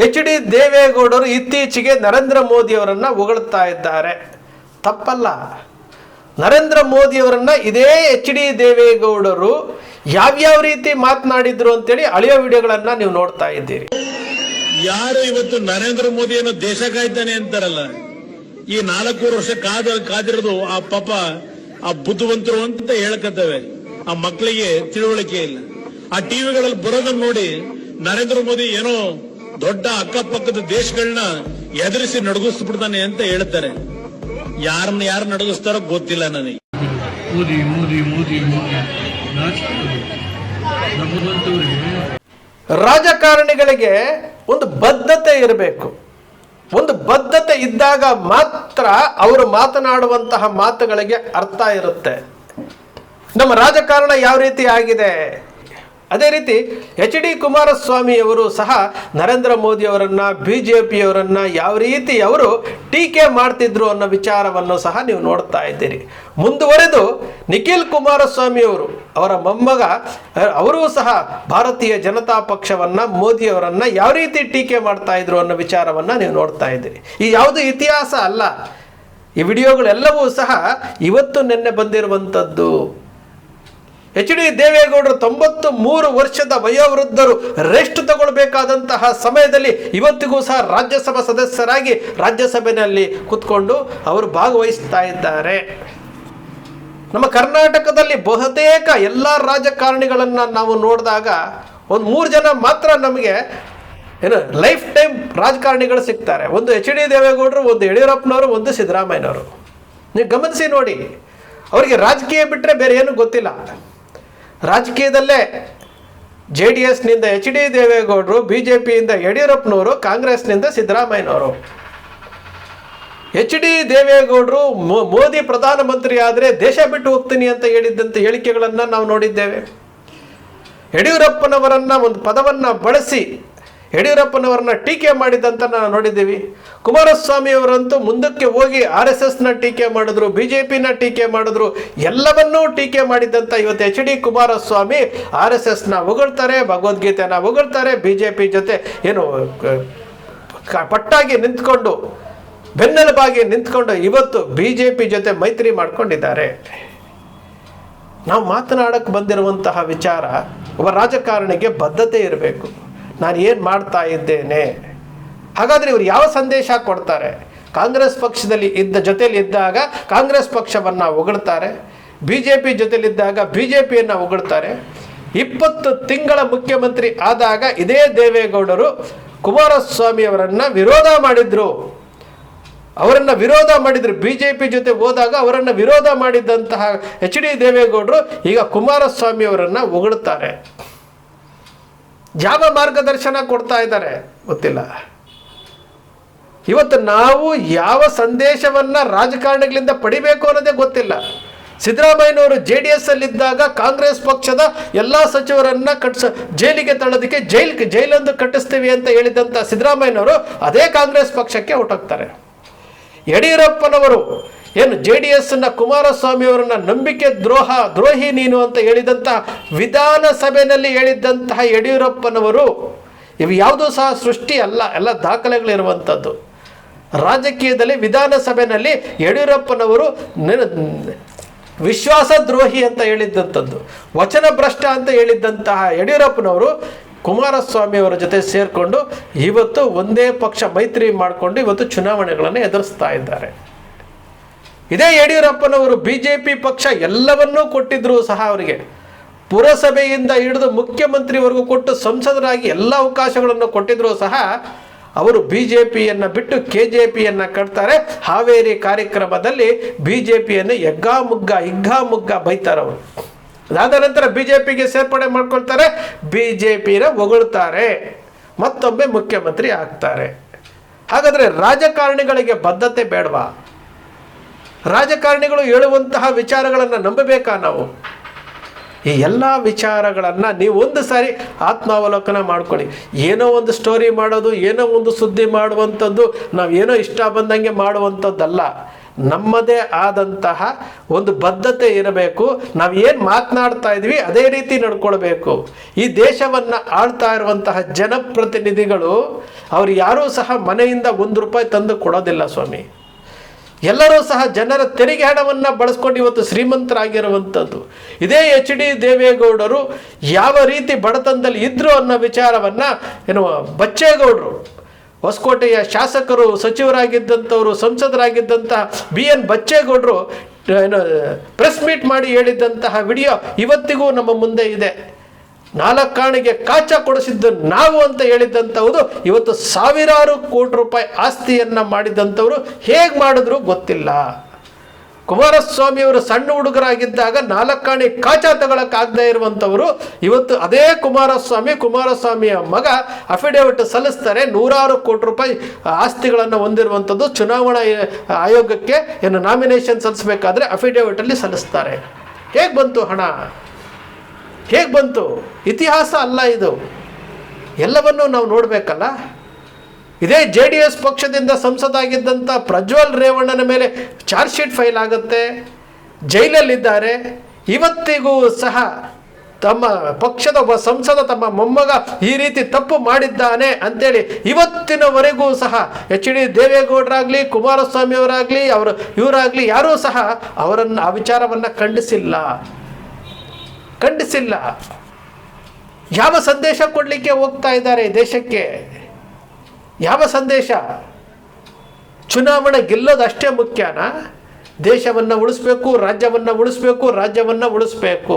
H D ದೇವೇಗೌಡರು ಇತ್ತೀಚೆಗೆ ನರೇಂದ್ರ ಮೋದಿಯವರನ್ನು ಹೊಗಳ್ತಾ ಇದ್ದಾರೆ. ತಪ್ಪಲ್ಲ. ನರೇಂದ್ರ ಮೋದಿಯವರನ್ನು ಇದೇ ಎಚ್ ಡಿ ದೇವೇಗೌಡರು ಯಾವ್ಯಾವ ರೀತಿ ಮಾತನಾಡಿದ್ರು ಅಂತೇಳಿ ಹಳೆಯ ವಿಡಿಯೋಗಳನ್ನು ನೀವು ನೋಡ್ತಾ ಇದ್ದೀರಿ. ಯಾರು ಇವತ್ತು ನರೇಂದ್ರ ಮೋದಿಯನ್ನು ದೇಶ ಕಾಯ್ತಾನೆ ಅಂತಾರಲ್ಲ, ಈ 4 ವರ್ಷ ಕಾದಿರೋದು ಆ ಪಾಪ ಆ ಬುದ್ಧಿವಂತರು ಅಂತ ಹೇಳ್ಕತ್ತವೆ. ಆ ಮಕ್ಕಳಿಗೆ ತಿಳುವಳಿಕೆ ಇಲ್ಲ. ಆ ಟಿವಿಗಳಲ್ಲಿ ಬರೋದನ್ನ ನೋಡಿ ನರೇಂದ್ರ ಮೋದಿ ಏನೋ ದೊಡ್ಡ ಅಕ್ಕಪಕ್ಕದ ದೇಶಗಳನ್ನ ಎದುರಿಸಿ ನಡಗಿಸ್ಬಿಡ್ತಾನೆ ಅಂತ ಹೇಳ್ತಾರೆ. ಯಾರನ್ನ ಯಾರು ನಡಗಿಸ್ತಾರೋ ಗೊತ್ತಿಲ್ಲ ನನಗೆ. ರಾಜಕಾರಣಿಗಳಿಗೆ ಒಂದು ಬದ್ಧತೆ ಇರಬೇಕು. ಒಂದು ಬದ್ಧತೆ ಇದ್ದಾಗ ಮಾತ್ರ ಅವರು ಮಾತನಾಡುವಂತಹ ಮಾತುಗಳಿಗೆ ಅರ್ಥ ಇರುತ್ತೆ. ನಮ್ಮ ರಾಜಕಾರಣ ಯಾವ ರೀತಿ ಆಗಿದೆ, ಅದೇ ರೀತಿ ಎಚ್ ಡಿ ಕುಮಾರಸ್ವಾಮಿಯವರು ಸಹ ನರೇಂದ್ರ ಮೋದಿಯವರನ್ನು, BJPಯವರನ್ನು ಯಾವ ರೀತಿ ಅವರು ಟೀಕೆ ಮಾಡ್ತಿದ್ರು ಅನ್ನೋ ವಿಚಾರವನ್ನು ಸಹ ನೀವು ನೋಡ್ತಾ ಇದ್ದೀರಿ. ಮುಂದುವರೆದು ನಿಖಿಲ್ ಕುಮಾರಸ್ವಾಮಿಯವರು, ಅವರ ಮೊಮ್ಮಗ, ಅವರೂ ಸಹ ಭಾರತೀಯ ಜನತಾ ಪಕ್ಷವನ್ನು, ಮೋದಿಯವರನ್ನು ಯಾವ ರೀತಿ ಟೀಕೆ ಮಾಡ್ತಾ ಇದ್ರು ಅನ್ನೋ ವಿಚಾರವನ್ನು ನೀವು ನೋಡ್ತಾ ಇದ್ದೀರಿ. ಈ ಯಾವುದು ಇತಿಹಾಸ ಅಲ್ಲ. ಈ ವಿಡಿಯೋಗಳೆಲ್ಲವೂ ಸಹ ಇವತ್ತು ನಿನ್ನೆ ಬಂದಿರುವಂಥದ್ದು. ಎಚ್ ಡಿ ದೇವೇಗೌಡರು 93 ವರ್ಷದ ವಯೋವೃದ್ಧರು ರೆಸ್ಟ್ ತಗೊಳ್ಬೇಕಾದಂತಹ ಸಮಯದಲ್ಲಿ ಇವತ್ತಿಗೂ ಸಹ ರಾಜ್ಯಸಭಾ ಸದಸ್ಯರಾಗಿ ರಾಜ್ಯಸಭೆಯಲ್ಲಿ ಕೂತ್ಕೊಂಡು ಅವರು ಭಾಗವಹಿಸ್ತಾ ಇದ್ದಾರೆ. ನಮ್ಮ ಕರ್ನಾಟಕದಲ್ಲಿ ಬಹುತೇಕ ಎಲ್ಲ ರಾಜಕಾರಣಿಗಳನ್ನು ನಾವು ನೋಡಿದಾಗ ಒಂದು 3 ಜನ ಮಾತ್ರ ನಮಗೆ ಲೈಫ್ ಟೈಮ್ ರಾಜಕಾರಣಿಗಳು ಸಿಗ್ತಾರೆ. ಒಂದು ಎಚ್ ಡಿ ದೇವೇಗೌಡರು, ಒಂದು ಯಡಿಯೂರಪ್ಪನವರು, ಒಂದು ಸಿದ್ದರಾಮಯ್ಯನವರು. ನೀವು ಗಮನಿಸಿ ನೋಡಿ, ಅವರಿಗೆ ರಾಜಕೀಯ ಬಿಟ್ಟರೆ ಬೇರೆ ಏನೂ ಗೊತ್ತಿಲ್ಲ. ರಾಜಕೀಯದಲ್ಲೇ JDSನಿಂದ ಎಚ್ ಡಿ ದೇವೇಗೌಡರು, BJPಯಿಂದ ಯಡಿಯೂರಪ್ಪನವರು, ಕಾಂಗ್ರೆಸ್ನಿಂದ ಸಿದ್ದರಾಮಯ್ಯನವರು. ಎಚ್ ಡಿ ದೇವೇಗೌಡರು ಮೋದಿ ಪ್ರಧಾನಮಂತ್ರಿ ಆದರೆ ದೇಶ ಬಿಟ್ಟು ಹೋಗ್ತೀನಿ ಅಂತ ಹೇಳಿದ್ದಂಥ ಹೇಳಿಕೆಗಳನ್ನು ನಾವು ನೋಡಿದ್ದೇವೆ. ಯಡಿಯೂರಪ್ಪನವರನ್ನು ಒಂದು ಪದವನ್ನು ಬಳಸಿ ಯಡಿಯೂರಪ್ಪನವರನ್ನ ಟೀಕೆ ಮಾಡಿದಂತ ನಾವು ನೋಡಿದ್ದೀವಿ. ಕುಮಾರಸ್ವಾಮಿಯವರಂತೂ ಮುಂದಕ್ಕೆ ಹೋಗಿ RSSನ ಟೀಕೆ ಮಾಡಿದ್ರು, BJPನ ಟೀಕೆ ಮಾಡಿದ್ರು, ಎಲ್ಲವನ್ನೂ ಟೀಕೆ ಮಾಡಿದಂಥ ಇವತ್ತು ಎಚ್ ಡಿ ಕುಮಾರಸ್ವಾಮಿ RSSನ ಹೊಗಳ್ತಾರೆ, ಭಗವದ್ಗೀತೆನ ಹೊಗಳ್ತಾರೆ, BJP ಜೊತೆ ಏನು ಪಟ್ಟಾಗಿ ನಿಂತ್ಕೊಂಡು, ಬೆನ್ನೆಲುಬಾಗಿ ನಿಂತ್ಕೊಂಡು ಇವತ್ತು BJP ಜೊತೆ ಮೈತ್ರಿ ಮಾಡ್ಕೊಂಡಿದ್ದಾರೆ. ನಾವು ಮಾತನಾಡಕ್ಕೆ ಬಂದಿರುವಂತಹ ವಿಚಾರ, ಒಬ್ಬ ರಾಜಕಾರಣಿಗೆ ಬದ್ಧತೆ ಇರಬೇಕು. ನಾನು ಏನು ಮಾಡ್ತಾ ಇದ್ದೇನೆ, ಹಾಗಾದರೆ ಇವರು ಯಾವ ಸಂದೇಶ ಕೊಡ್ತಾರೆ? ಕಾಂಗ್ರೆಸ್ ಪಕ್ಷದಲ್ಲಿ ಜೊತೆಯಲ್ಲಿ ಇದ್ದಾಗ ಕಾಂಗ್ರೆಸ್ ಪಕ್ಷವನ್ನು ಹೊಗಳ್ತಾರೆ, BJP ಜೊತೆಲಿದ್ದಾಗ BJPಯನ್ನು ಹೊಗಳ್ತಾರೆ. 20 ತಿಂಗಳ ಮುಖ್ಯಮಂತ್ರಿ ಆದಾಗ ಇದೇ ದೇವೇಗೌಡರು ಕುಮಾರಸ್ವಾಮಿಯವರನ್ನು ವಿರೋಧ ಮಾಡಿದ್ರು. BJP ಜೊತೆ ಹೋದಾಗ ಅವರನ್ನು ವಿರೋಧ ಮಾಡಿದಂತಹ ಎಚ್ ಡಿ ದೇವೇಗೌಡರು ಈಗ ಕುಮಾರಸ್ವಾಮಿಯವರನ್ನು ಹೊಗಳ್ತಾರೆ. ಯಾವ ಮಾರ್ಗದರ್ಶನ ಕೊಡ್ತಾ ಇದ್ದಾರೆ ಗೊತ್ತಿಲ್ಲ. ಇವತ್ತು ನಾವು ಯಾವ ಸಂದೇಶವನ್ನು ರಾಜಕಾರಣಿಗಳಿಂದ ಪಡಿಬೇಕು ಅನ್ನೋದೇ ಗೊತ್ತಿಲ್ಲ. ಸಿದ್ದರಾಮಯ್ಯನವರು JDS ಅಲ್ಲಿದ್ದಾಗ ಕಾಂಗ್ರೆಸ್ ಪಕ್ಷದ ಎಲ್ಲ ಸಚಿವರನ್ನ ಜೈಲಿಗೆ ತಳ್ಳೋದಕ್ಕೆ ಜೈಲೊಂದು ಕಟ್ಟಿಸ್ತೀವಿ ಅಂತ ಹೇಳಿದಂಥ ಸಿದ್ದರಾಮಯ್ಯನವರು ಅದೇ ಕಾಂಗ್ರೆಸ್ ಪಕ್ಷಕ್ಕೆ ಹೊರಟೋಗ್ತಾರೆ. ಯಡಿಯೂರಪ್ಪನವರು ಏನು JDSನ ಕುಮಾರಸ್ವಾಮಿಯವರನ್ನ ನಂಬಿಕೆ ದ್ರೋಹಿ ನೀನು ಅಂತ ಹೇಳಿದಂಥ ವಿಧಾನಸಭೆಯಲ್ಲಿ ಹೇಳಿದ್ದಂತಹ ಯಡಿಯೂರಪ್ಪನವರು ಇವು ಯಾವುದೂ ಸಹ ಸೃಷ್ಟಿ ಅಲ್ಲ, ಎಲ್ಲ ದಾಖಲೆಗಳಿರುವಂಥದ್ದು. ರಾಜಕೀಯದಲ್ಲಿ ವಿಧಾನಸಭೆಯಲ್ಲಿ ಯಡಿಯೂರಪ್ಪನವರು ವಿಶ್ವಾಸ ದ್ರೋಹಿ ಅಂತ ಹೇಳಿದ್ದಂಥದ್ದು, ವಚನ ಭ್ರಷ್ಟ ಅಂತ ಹೇಳಿದ್ದಂತಹ ಯಡಿಯೂರಪ್ಪನವರು ಕುಮಾರಸ್ವಾಮಿಯವರ ಜೊತೆ ಸೇರಿಕೊಂಡು ಇವತ್ತು ಒಂದೇ ಪಕ್ಷ ಮೈತ್ರಿ ಮಾಡಿಕೊಂಡು ಇವತ್ತು ಚುನಾವಣೆಗಳನ್ನು ಎದುರಿಸ್ತಾ ಇದ್ದಾರೆ. ಇದೇ ಯಡಿಯೂರಪ್ಪನವರು BJP ಪಕ್ಷ ಎಲ್ಲವನ್ನೂ ಕೊಟ್ಟಿದ್ರು ಸಹ, ಅವರಿಗೆ ಪುರಸಭೆಯಿಂದ ಹಿಡಿದು ಮುಖ್ಯಮಂತ್ರಿವರೆಗೂ ಕೊಟ್ಟು ಸಂಸದರಾಗಿ ಎಲ್ಲ ಅವಕಾಶಗಳನ್ನು ಕೊಟ್ಟಿದ್ರು ಸಹ ಅವರು BJPಯನ್ನು ಬಿಟ್ಟು KJPಯನ್ನು ಕಟ್ತಾರೆ. ಹಾವೇರಿ ಕಾರ್ಯಕ್ರಮದಲ್ಲಿ BJPಯನ್ನು ಹಿಗ್ಗಾಮುಗ್ಗ ಬೈತಾರೆ. ಅವರು ಅದಾದ ನಂತರ BJPಗೆ ಸೇರ್ಪಡೆ ಮಾಡ್ಕೊಳ್ತಾರೆ, BJPನ ಹೊಗಳ್ತಾರೆ, ಮತ್ತೊಮ್ಮೆ ಮುಖ್ಯಮಂತ್ರಿ ಆಗ್ತಾರೆ. ಹಾಗಾದರೆ ರಾಜಕಾರಣಿಗಳಿಗೆ ಬದ್ಧತೆ ಬೇಡವಾ? ರಾಜಕಾರಣಿಗಳು ಹೇಳುವಂತಹ ವಿಚಾರಗಳನ್ನು ನಂಬಬೇಕಾ ನಾವು? ಈ ಎಲ್ಲ ವಿಚಾರಗಳನ್ನು ನೀವು ಒಂದು ಸಾರಿ ಆತ್ಮಾವಲೋಕನ ಮಾಡ್ಕೊಳ್ಳಿ. ಏನೋ ಒಂದು ಸ್ಟೋರಿ ಮಾಡೋದು, ಏನೋ ಒಂದು ಸುದ್ದಿ ಮಾಡುವಂಥದ್ದು, ನಾವು ಏನೋ ಇಷ್ಟ ಬಂದಂಗೆ ಮಾಡುವಂಥದ್ದಲ್ಲ. ನಮ್ಮದೇ ಆದಂತಹ ಒಂದು ಬದ್ಧತೆ ಇರಬೇಕು. ನಾವು ಏನು ಮಾತನಾಡ್ತಾ ಇದ್ವಿ ಅದೇ ರೀತಿ ನಡ್ಕೊಳ್ಬೇಕು. ಈ ದೇಶವನ್ನು ಆಳ್ತಾ ಇರುವಂತಹ ಜನಪ್ರತಿನಿಧಿಗಳು ಅವರು ಯಾರೂ ಸಹ ಮನೆಯಿಂದ ₹1 ತಂದು ಕೊಡೋದಿಲ್ಲ ಸ್ವಾಮಿ. ಎಲ್ಲರೂ ಸಹ ಜನರ ತೆರಿಗೆ ಹಣವನ್ನು ಬಳಸ್ಕೊಂಡು ಇವತ್ತು ಶ್ರೀಮಂತರಾಗಿರುವಂಥದ್ದು. ಇದೇ HD ದೇವೇಗೌಡರು ಯಾವ ರೀತಿ ಬಡತನದಲ್ಲಿ ಇದ್ರು ಅನ್ನೋ ವಿಚಾರವನ್ನು ಬಚ್ಚೇಗೌಡರು, ಹೊಸಕೋಟೆಯ ಶಾಸಕರು, ಸಚಿವರಾಗಿದ್ದಂಥವರು, ಸಂಸದರಾಗಿದ್ದಂತಹ BN ಬಚ್ಚೇಗೌಡರು ಪ್ರೆಸ್ ಮೀಟ್ ಮಾಡಿ ಹೇಳಿದ್ದಂತಹ ವಿಡಿಯೋ ಇವತ್ತಿಗೂ ನಮ್ಮ ಮುಂದೆ ಇದೆ. 4 ಆಣೆಗೆ ಕಾಚ ಕೊಡಿಸಿದ್ದು ನಾವು ಅಂತ ಹೇಳಿದ್ದಂಥವ್ರು ಇವತ್ತು ಸಾವಿರಾರು ಕೋಟಿ ರೂಪಾಯಿ ಆಸ್ತಿಯನ್ನು ಮಾಡಿದಂಥವ್ರು ಹೇಗೆ ಮಾಡಿದ್ರು ಗೊತ್ತಿಲ್ಲ. ಕುಮಾರಸ್ವಾಮಿಯವರು ಸಣ್ಣ ಹುಡುಗರಾಗಿದ್ದಾಗ 4 ಆಣೆ ಕಾಚ ತಗೊಳಕ್ಕಾಗದೇ ಇರುವಂಥವರು ಇವತ್ತು ಅದೇ ಕುಮಾರಸ್ವಾಮಿಯ ಮಗ ಅಫಿಡೇವಿಟ್ ಸಲ್ಲಿಸ್ತಾರೆ. 100 ಕೋಟಿ ರೂಪಾಯಿ ಆಸ್ತಿಗಳನ್ನು ಹೊಂದಿರುವಂಥದ್ದು ಚುನಾವಣಾ ಆಯೋಗಕ್ಕೆ ನಾಮಿನೇಷನ್ ಸಲ್ಲಿಸಬೇಕಾದ್ರೆ ಅಫಿಡೇವಿಟಲ್ಲಿ ಸಲ್ಲಿಸ್ತಾರೆ. ಹೇಗೆ ಬಂತು ಹಣ? ಹೇಗೆ ಬಂತು? ಇತಿಹಾಸ ಅಲ್ಲ ಇದು. ಎಲ್ಲವನ್ನೂ ನಾವು ನೋಡಬೇಕಲ್ಲ. ಇದೇ JDS ಪಕ್ಷದಿಂದ ಸಂಸದಾಗಿದ್ದಂಥ ಪ್ರಜ್ವಲ್ ರೇವಣ್ಣನ ಮೇಲೆ ಚಾರ್ಜ್ ಶೀಟ್ ಫೈಲ್ ಆಗುತ್ತೆ, ಜೈಲಲ್ಲಿದ್ದಾರೆ. ಇವತ್ತಿಗೂ ಸಹ ತಮ್ಮ ಪಕ್ಷದ ಒಬ್ಬ ಸಂಸದ ತಮ್ಮ ಮೊಮ್ಮಗ ಈ ರೀತಿ ತಪ್ಪು ಮಾಡಿದ್ದಾನೆ ಅಂತೇಳಿ ಇವತ್ತಿನವರೆಗೂ ಸಹ HD ದೇವೇಗೌಡರಾಗಲಿ, ಕುಮಾರಸ್ವಾಮಿಯವರಾಗಲಿ, ಇವರಾಗಲಿ ಯಾರೂ ಸಹ ಅವರನ್ನು ಆ ವಿಚಾರವನ್ನು ಖಂಡಿಸಿಲ್ಲ. ಯಾವ ಸಂದೇಶ ಕೊಡಲಿಕ್ಕೆ ಹೋಗ್ತಾ ಇದ್ದಾರೆ ದೇಶಕ್ಕೆ? ಯಾವ ಸಂದೇಶ? ಚುನಾವಣೆ ಗೆಲ್ಲೋದು ಅಷ್ಟೇ ಮುಖ್ಯನಾ? ದೇಶವನ್ನು ಉಳಿಸ್ಬೇಕು, ರಾಜ್ಯವನ್ನು ಉಳಿಸ್ಬೇಕು.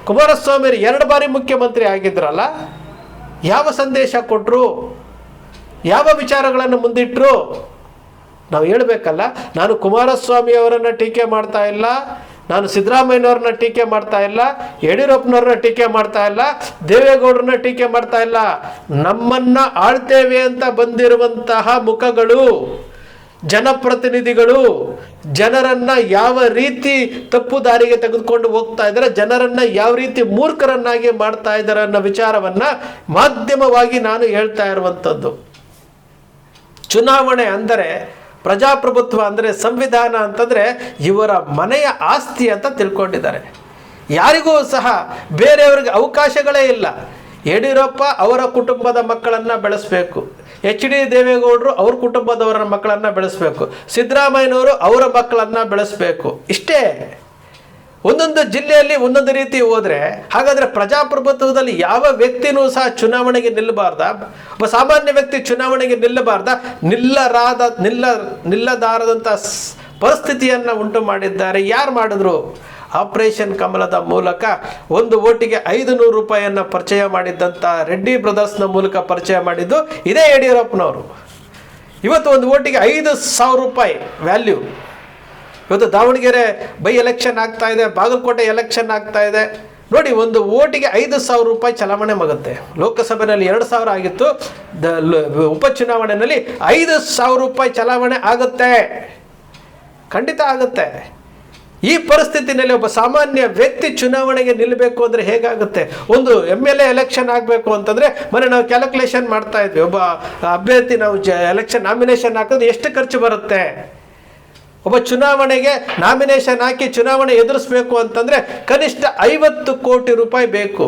ಕುಮಾರಸ್ವಾಮಿ 2 ಬಾರಿ ಮುಖ್ಯಮಂತ್ರಿ ಆಗಿದ್ರಲ್ಲ, ಯಾವ ಸಂದೇಶ ಕೊಟ್ಟರು? ಯಾವ ವಿಚಾರಗಳನ್ನು ಮುಂದಿಟ್ಟರು? ನಾವು ಹೇಳಬೇಕಲ್ಲ. ನಾನು ಕುಮಾರಸ್ವಾಮಿ ಅವರನ್ನು ಟೀಕೆ ಮಾಡ್ತಾ ಇಲ್ಲ, ನಾನು ಸಿದ್ದರಾಮಯ್ಯನವ್ರನ್ನ ಟೀಕೆ ಮಾಡ್ತಾ ಇಲ್ಲ, ಯಡಿಯೂರಪ್ಪನವ್ರನ್ನ ಟೀಕೆ ಮಾಡ್ತಾ ಇಲ್ಲ, ದೇವೇಗೌಡರನ್ನ ಟೀಕೆ ಮಾಡ್ತಾ ಇಲ್ಲ. ನಮ್ಮನ್ನ ಆಳ್ತೇವೆ ಅಂತ ಬಂದಿರುವಂತಹ ಮುಖಗಳು, ಜನಪ್ರತಿನಿಧಿಗಳು ಜನರನ್ನ ಯಾವ ರೀತಿ ತಪ್ಪು ದಾರಿಗೆ ತೆಗೆದುಕೊಂಡು ಹೋಗ್ತಾ ಇದ್ದಾರೆ, ಜನರನ್ನ ಯಾವ ರೀತಿ ಮೂರ್ಖರನ್ನಾಗಿ ಮಾಡ್ತಾ ಇದ್ದಾರೆ ಅನ್ನೋ ವಿಚಾರವನ್ನ ಮಾಧ್ಯಮವಾಗಿ ನಾನು ಹೇಳ್ತಾ ಇರುವಂಥದ್ದು. ಚುನಾವಣೆ ಅಂದರೆ, ಪ್ರಜಾಪ್ರಭುತ್ವ ಅಂದರೆ, ಸಂವಿಧಾನ ಅಂತಂದರೆ ಇವರ ಮನೆಯ ಆಸ್ತಿ ಅಂತ ತಿಳ್ಕೊಂಡಿದ್ದಾರೆ. ಯಾರಿಗೂ ಸಹ ಬೇರೆಯವ್ರಿಗೆ ಅವಕಾಶಗಳೇ ಇಲ್ಲ. ಯಡಿಯೂರಪ್ಪ ಅವರ ಕುಟುಂಬದ ಮಕ್ಕಳನ್ನು ಬೆಳೆಸಬೇಕು, HD ದೇವೇಗೌಡರು ಅವ್ರ ಕುಟುಂಬದವರ ಮಕ್ಕಳನ್ನು ಬೆಳೆಸಬೇಕು, ಸಿದ್ದರಾಮಯ್ಯನವರು ಅವರ ಮಕ್ಕಳನ್ನು ಬೆಳೆಸಬೇಕು. ಇಷ್ಟೇ. ಒಂದೊಂದು ಜಿಲ್ಲೆಯಲ್ಲಿ ಒಂದೊಂದು ರೀತಿ ಹೋದರೆ ಹಾಗಾದರೆ ಪ್ರಜಾಪ್ರಭುತ್ವದಲ್ಲಿ ಯಾವ ವ್ಯಕ್ತಿನೂ ಸಹ ಚುನಾವಣೆಗೆ ನಿಲ್ಲಬಾರ್ದ? ಒಬ್ಬ ಸಾಮಾನ್ಯ ವ್ಯಕ್ತಿ ಚುನಾವಣೆಗೆ ನಿಲ್ಲಬಾರ್ದ? ನಿಲ್ಲದಾರದಂಥ ಪರಿಸ್ಥಿತಿಯನ್ನು ಉಂಟು ಮಾಡಿದ್ದಾರೆ. ಯಾರು ಮಾಡಿದ್ರು? ಆಪರೇಷನ್ ಕಮಲದ ಮೂಲಕ ಒಂದು ಓಟಿಗೆ 500 ರೂಪಾಯಿಯನ್ನು ಪರಿಚಯ ಮಾಡಿದ್ದಂಥ ರೆಡ್ಡಿ ಬ್ರದರ್ಸ್ನ ಮೂಲಕ ಪರಿಚಯ ಮಾಡಿದ್ದು ಇದೇ ಯಡಿಯೂರಪ್ಪನವರು. ಇವತ್ತು ಒಂದು ಓಟಿಗೆ 5,000 ರೂಪಾಯಿ ವ್ಯಾಲ್ಯೂ. ಇವತ್ತು ದಾವಣಗೆರೆ ಬೈ ಎಲೆಕ್ಷನ್ ಆಗ್ತಾ ಇದೆ, ಬಾಗಲಕೋಟೆ ಎಲೆಕ್ಷನ್ ಆಗ್ತಾ ಇದೆ. ನೋಡಿ, ಒಂದು ಓಟಿಗೆ 5,000 ರೂಪಾಯಿ ಚಲಾವಣೆ ಆಗುತ್ತೆ. ಲೋಕಸಭೆಯಲ್ಲಿ 2,000 ಆಗಿತ್ತು, ಉಪಚುನಾವಣೆಯಲ್ಲಿ 5,000 ರೂಪಾಯಿ ಚಲಾವಣೆ ಆಗುತ್ತೆ. ಖಂಡಿತ ಆಗುತ್ತೆ. ಈ ಪರಿಸ್ಥಿತಿನಲ್ಲಿ ಒಬ್ಬ ಸಾಮಾನ್ಯ ವ್ಯಕ್ತಿ ಚುನಾವಣೆಗೆ ನಿಲ್ಲಬೇಕು ಅಂದರೆ ಹೇಗಾಗುತ್ತೆ? ಒಂದು MLA ಎಲೆಕ್ಷನ್ ಆಗಬೇಕು ಅಂತಂದರೆ ಮೊನ್ನೆ ನಾವು ಕ್ಯಾಲ್ಕುಲೇಷನ್ ಮಾಡ್ತಾ ಇದ್ವಿ. ಒಬ್ಬ ಅಭ್ಯರ್ಥಿ ನಾವು ಎಲೆಕ್ಷನ್ ನಾಮಿನೇಷನ್ ಹಾಕಿದ್ರೆ ಎಷ್ಟು ಖರ್ಚು ಬರುತ್ತೆ? ಒಬ್ಬ ಚುನಾವಣೆಗೆ ನಾಮಿನೇಷನ್ ಹಾಕಿ ಚುನಾವಣೆ ಎದುರಿಸಬೇಕು ಅಂತಂದರೆ ಕನಿಷ್ಠ 50 ಕೋಟಿ ರೂಪಾಯಿ ಬೇಕು.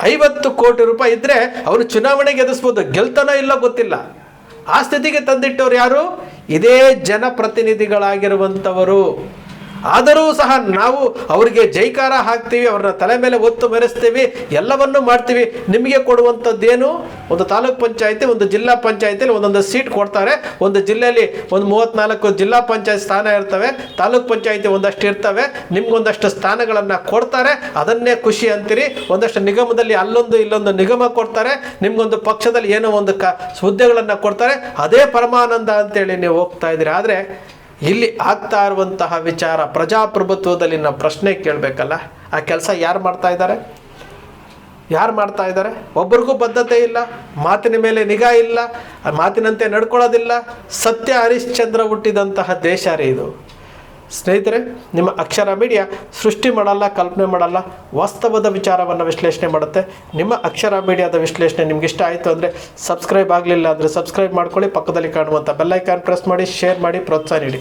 50 ಕೋಟಿ ರೂಪಾಯಿ ಇದ್ದರೆ ಅವರು ಚುನಾವಣೆಗೆ ಎದುರಿಸ್ಬೋದು. ಗೆಲ್ತಾನೋ ಇಲ್ಲೋ ಗೊತ್ತಿಲ್ಲ. ಆ ಸ್ಥಿತಿಗೆ ತಂದಿಟ್ಟವ್ರು ಯಾರು? ಇದೇ ಜನಪ್ರತಿನಿಧಿಗಳಾಗಿರುವಂಥವರು. ಆದರೂ ಸಹ ನಾವು ಅವರಿಗೆ ಜೈಕಾರ ಹಾಕ್ತೀವಿ, ಅವ್ರನ್ನ ತಲೆ ಮೇಲೆ ಒತ್ತು ಮೆರೆಸ್ತೀವಿ, ಎಲ್ಲವನ್ನೂ ಮಾಡ್ತೀವಿ. ನಿಮಗೆ ಕೊಡುವಂಥದ್ದೇನು? ಒಂದು ತಾಲೂಕ್ ಪಂಚಾಯತಿ, ಒಂದು ಜಿಲ್ಲಾ ಪಂಚಾಯತಿಯಲ್ಲಿ ಒಂದೊಂದು ಸೀಟ್ ಕೊಡ್ತಾರೆ. ಒಂದು ಜಿಲ್ಲೆಯಲ್ಲಿ ಒಂದು 34 ಜಿಲ್ಲಾ ಪಂಚಾಯತ್ ಸ್ಥಾನ ಇರ್ತವೆ, ತಾಲೂಕ್ ಪಂಚಾಯತಿ ಒಂದಷ್ಟು ಇರ್ತವೆ. ನಿಮ್ಗೊಂದಷ್ಟು ಸ್ಥಾನಗಳನ್ನು ಕೊಡ್ತಾರೆ, ಅದನ್ನೇ ಖುಷಿ ಅಂತೀರಿ. ಒಂದಷ್ಟು ನಿಗಮದಲ್ಲಿ ಅಲ್ಲೊಂದು ಇಲ್ಲೊಂದು ನಿಗಮ ಕೊಡ್ತಾರೆ, ನಿಮ್ಗೊಂದು ಪಕ್ಷದಲ್ಲಿ ಏನೋ ಒಂದು ಹುದ್ದೆಗಳನ್ನು ಕೊಡ್ತಾರೆ. ಅದೇ ಪರಮಾನಂದ ಅಂತೇಳಿ ನೀವು ಹೋಗ್ತಾ ಇದ್ದೀರಿ. ಆದರೆ ಇಲ್ಲಿ ಆಗ್ತಾ ಇರುವಂತಹ ವಿಚಾರ ಪ್ರಜಾಪ್ರಭುತ್ವದಲ್ಲಿ ನಾವು ಪ್ರಶ್ನೆ ಕೇಳಬೇಕಲ್ಲ, ಆ ಕೆಲಸ ಯಾರು ಮಾಡ್ತಾ ಇದ್ದಾರೆ? ಒಬ್ಬರಿಗೂ ಬದ್ಧತೆ ಇಲ್ಲ, ಮಾತಿನ ಮೇಲೆ ನಿಗಾ ಇಲ್ಲ, ಮಾತಿನಂತೆ ನಡ್ಕೊಳ್ಳೋದಿಲ್ಲ. ಸತ್ಯ ಹರಿಶ್ಚಂದ್ರ ಹುಟ್ಟಿದಂತಹ ದೇಶ ರೀ ಇದು. ಸ್ನೇಹಿತರೆ, ನಿಮ್ಮ ಅಕ್ಷರ ಮೀಡಿಯಾ ಸೃಷ್ಟಿ ಮಾಡಲ್ಲ, ಕಲ್ಪನೆ ಮಾಡಲ್ಲ, ವಾಸ್ತವದ ವಿಚಾರವನ್ನು ವಿಶ್ಲೇಷಣೆ ಮಾಡುತ್ತೆ. ನಿಮ್ಮ ಅಕ್ಷರ ಮೀಡಿಯಾದ ವಿಶ್ಲೇಷಣೆ ನಿಮ್ಗೆ ಇಷ್ಟ ಆಯಿತು ಅಂದರೆ ಸಬ್ಸ್ಕ್ರೈಬ್ ಆಗಲಿಲ್ಲ ಅಂದರೆ ಸಬ್ಸ್ಕ್ರೈಬ್ ಮಾಡ್ಕೊಳ್ಳಿ. ಪಕ್ಕದಲ್ಲಿ ಕಾಣುವಂಥ ಬೆಲ್ ಐಕಾನ್ ಪ್ರೆಸ್ ಮಾಡಿ, ಶೇರ್ ಮಾಡಿ, ಪ್ರೋತ್ಸಾಹ ನೀಡಿ.